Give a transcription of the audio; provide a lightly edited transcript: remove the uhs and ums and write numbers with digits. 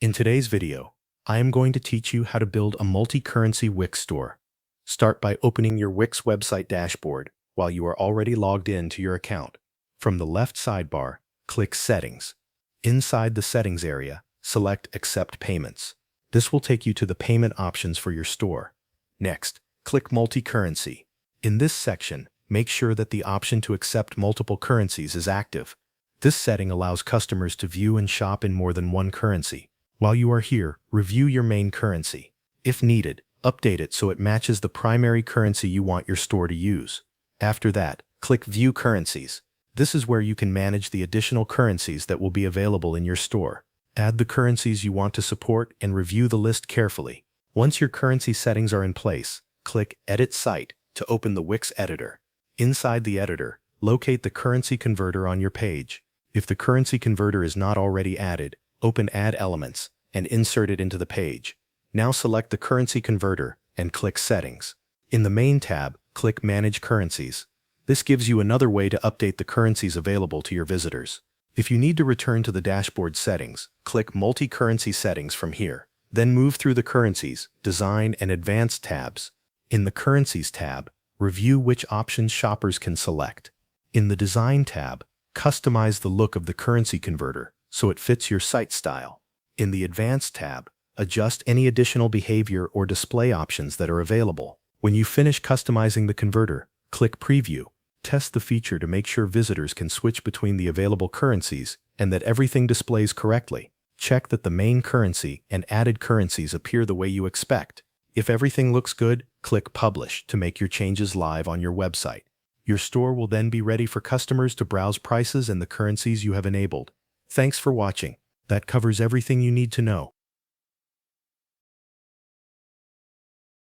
In today's video, I am going to teach you how to build a multi-currency Wix store. Start by opening your Wix website dashboard while you are already logged in to your account. From the left sidebar, click Settings. Inside the Settings area, select Accept Payments. This will take you to the payment options for your store. Next, click Multi-Currency. In this section, make sure that the option to accept multiple currencies is active. This setting allows customers to view and shop in more than one currency. While you are here, review your main currency. If needed, update it so it matches the primary currency you want your store to use. After that, click View Currencies. This is where you can manage the additional currencies that will be available in your store. Add the currencies you want to support and review the list carefully. Once your currency settings are in place, click Edit Site to open the Wix editor. Inside the editor, locate the currency converter on your page. If the currency converter is not already added, open Add Elements and insert it into the page. Now select the currency converter and click Settings. In the Main tab, click Manage Currencies. This gives you another way to update the currencies available to your visitors. If you need to return to the dashboard settings, click Multi-Currency Settings from here. Then move through the Currencies, Design, and Advanced tabs. In the Currencies tab, review which options shoppers can select. In the Design tab, customize the look of the currency converter so it fits your site style. In the Advanced tab, adjust any additional behavior or display options that are available. When you finish customizing the converter, click Preview. Test the feature to make sure visitors can switch between the available currencies and that everything displays correctly. Check that the main currency and added currencies appear the way you expect. If everything looks good, click Publish to make your changes live on your website. Your store will then be ready for customers to browse prices and the currencies you have enabled. Thanks for watching. That covers everything you need to know.